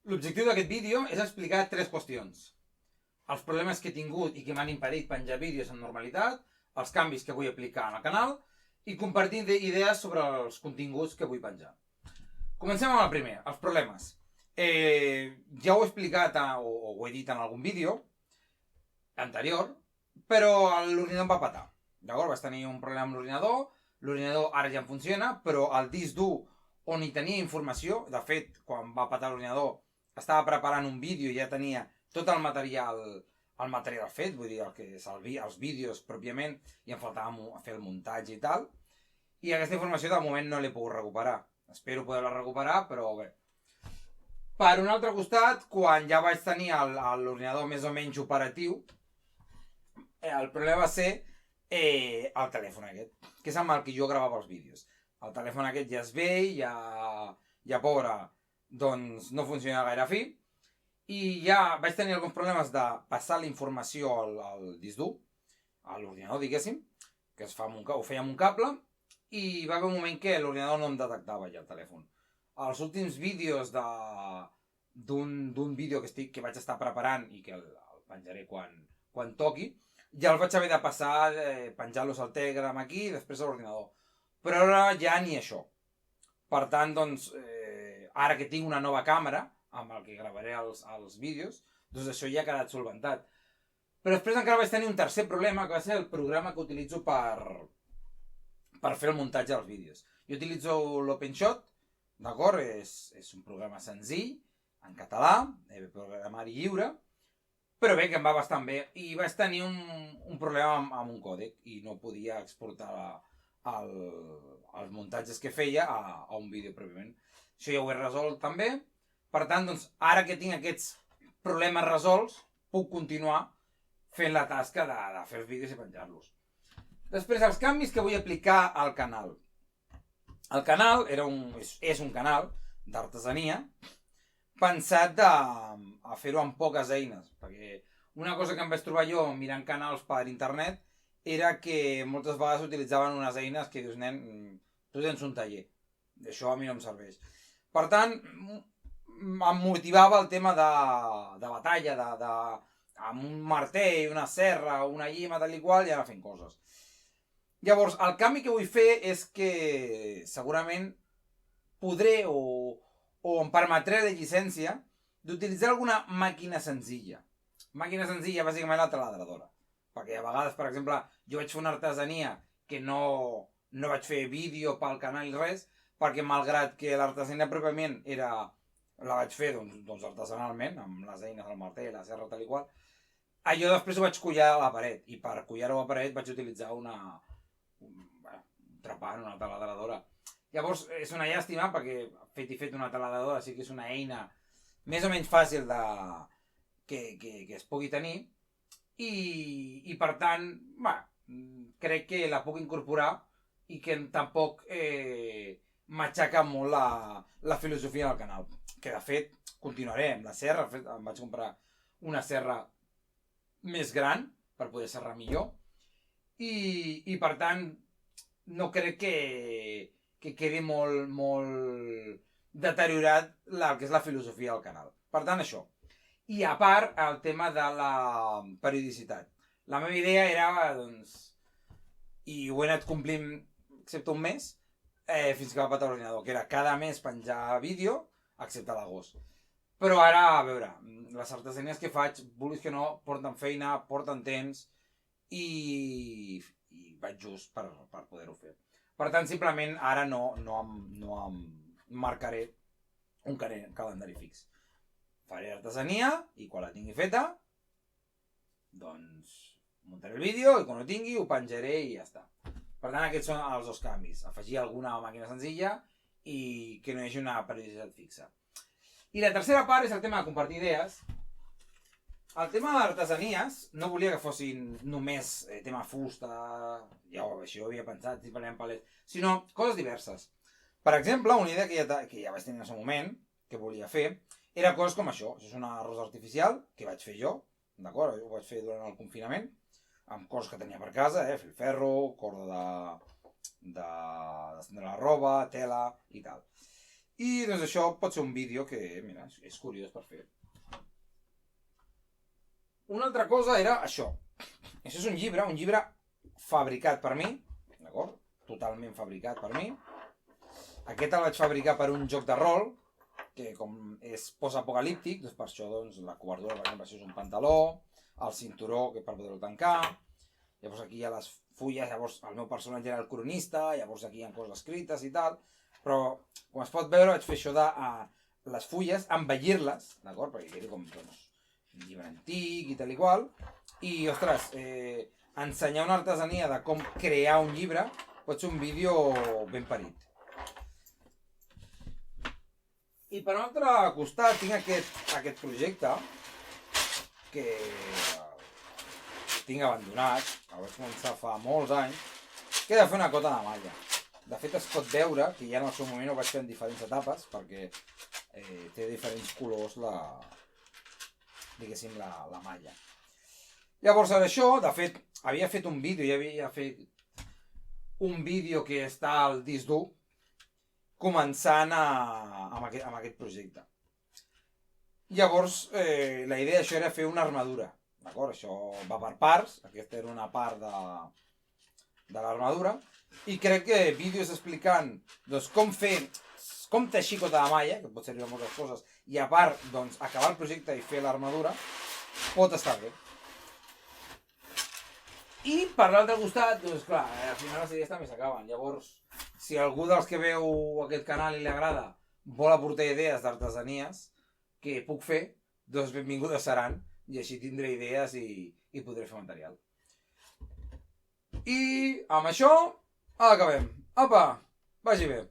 L'objectiu d'aquest vídeo és explicar 3 qüestions. Els problemes que he tingut i que m'han impedit penjar vídeos amb normalitat, els canvis que vull aplicar al canal i compartir idees sobre els continguts que vull penjar. Comencem amb el primer, els problemes. Ja ho he explicat o ho he dit en algun vídeo anterior, però l'ordinador em va patar. D'acord? Vaig tenir un problema amb l'ordinador ara ja em funciona, però el disc dur on hi tenia informació, de fet, quan va patar l'ordinador, estava preparant un vídeo i ja tenia tot el material fet, vull dir, el que és els vídeos pròpiament, i em faltava fer el muntatge i tal, i aquesta informació de moment no l'he pogut recuperar. Espero poder-la recuperar, però bé. Per un altre costat, quan ja vaig tenir l'ordinador més o menys operatiu, el problema va ser el telèfon aquest, que és amb el que jo gravava els vídeos. El telèfon aquest ja és vell, ja pobre, doncs no funciona gaire fi, i ja vaig tenir alguns problemes de passar la informació al disc dur, a l'ordinador, diguéssim, que ho feia amb un cable, i va haver un moment que l'ordinador no em detectava ja el telèfon. Els últims vídeos d'un vídeo que vaig estar preparant i que el penjaré quan toqui, ja el vaig haver de passar, penjar-los al Telegram aquí i després a l'ordinador. Però ara ja ni això. Per tant, doncs, ara que tinc una nova càmera, amb el que gravaré els vídeos, doncs això ja ha quedat solventat. Però després encara vaig tenir un tercer problema, que va ser el programa que utilitzo per fer el muntatge dels vídeos. Jo utilitzo l'OpenShot, d'acord? És un programa senzill, en català, programari lliure, però bé, que em va bastant bé. I vaig tenir un problema amb un còdec i no podia exportar els muntatges que feia a un vídeo pròpiament. Això ja ho he resolt també. Per tant, doncs, ara que tinc aquests problemes resolts, puc continuar fent la tasca de fer els vídeos i penjar-los. Després, els canvis que vull aplicar al canal. El canal és un canal d'artesania pensat a fer-ho amb poques eines, perquè una cosa que em vaig trobar jo mirant canals per internet era que moltes vegades utilitzaven unes eines que dius, nen, tu tens un taller, això a mi no em serveix. Per tant, em motivava el tema de batalla, amb un martell, una serra, una llima, tal i qual, i anar fent coses. Llavors, el canvi que vull fer és que segurament podré o em permetré la llicència d'utilitzar alguna màquina senzilla. Màquina senzilla, bàsicament la taladradora. Perquè a vegades, per exemple, jo vaig fer una artesania que no vaig fer vídeo pel canal i res, perquè malgrat que l'artesania pròpiament la vaig fer doncs artesanalment, amb les eines del martell, la serra, tal i qual, allò després ho vaig collar a la paret, i per collar-ho a la paret vaig utilitzar un trepant, una taladradora. Llavors és una llàstima perquè fet una taladradora sí que és una eina més o menys fàcil que es pugui tenir i per tant crec que la puc incorporar i que tampoc m'aixeca molt la filosofia del canal, que de fet continuaré amb la serra. Em vaig comprar una serra més gran per poder serrar millor i per tant no crec que quedi molt deteriorat el que és la filosofia del canal. Per tant, això. I a part, el tema de la periodicitat. La meva idea era, doncs, i ho he anat complint excepte un mes, fins que va patar l'ordinador, que era cada mes penjar vídeo, excepte l'agost. Però ara, a veure, les artesanies que faig, vulguis que no, porten feina, porten temps, i vaig just per poder-ho fer. Per tant, simplement, ara no em marcaré un calendari fix. Faré artesania i quan la tingui feta, doncs muntaré el vídeo i quan ho tingui ho penjaré i ja està. Per tant, aquests són els 2 canvis. Afegir alguna màquina senzilla i que no hi hagi una periodicitat fixa. I la tercera part és el tema de compartir idees. El tema d'artesanies no volia que fossin només tema fusta, ja això ho havia pensat, sinó coses diverses. Per exemple, una idea que ja vaig tenir en el seu moment, que volia fer, era coses com això. Això és una rosa artificial que vaig fer jo, d'acord? Ho vaig fer durant el confinament, amb coses que tenia per casa, filferro, corda d'estendre la roba, tela i tal. I doncs això pot ser un vídeo que, mira, és curiós per fer. Una altra cosa era això. Això és un llibre fabricat per mi, d'acord? Totalment fabricat per mi. Aquest el vaig fabricar per un joc de rol, que com és postapocalíptic, doncs per això doncs, la cobertura, per exemple, això és un pantaló, el cinturó, que per poder-ho tancar, llavors aquí hi ha les fulles, llavors el meu personatge era el cronista, llavors aquí hi ha coses escrites i tal, però com es pot veure vaig fer això de les fulles, embellir-les, d'acord? Perquè quedi com doncs, un llibre antic i tal i qual, i ostres, ensenyar una artesania de com crear un llibre pot ser un vídeo ben parit. I per un altre costat tinc aquest projecte que tinc abandonat, el vaig començar fa molts anys, que he de fer una cota de malla. De fet es pot veure que ja en el seu moment ho vaig fer en diferents etapes perquè té diferents colors diguéssim la malla. Llavors ara això, de fet, havia fet un vídeo, ja havia fet un vídeo que està al disc dur, començant amb aquest projecte. Llavors, la idea d'això era fer una armadura, d'acord? Això va per parts, aquesta era una part de l'armadura, i crec que vídeos explicant doncs, com teixir cota de malla, que pot servir a moltes coses, i a part, doncs, acabar el projecte i fer l'armadura, pot estar bé. I per l'altre costat, doncs clar, al final les idees també s'acaben. Llavors, si algú dels que veu aquest canal i li agrada vol aportar idees d'artesanies que puc fer, doncs benvingudes seran i així tindré idees i podré fer material. I amb això acabem. Apa, vagi bé.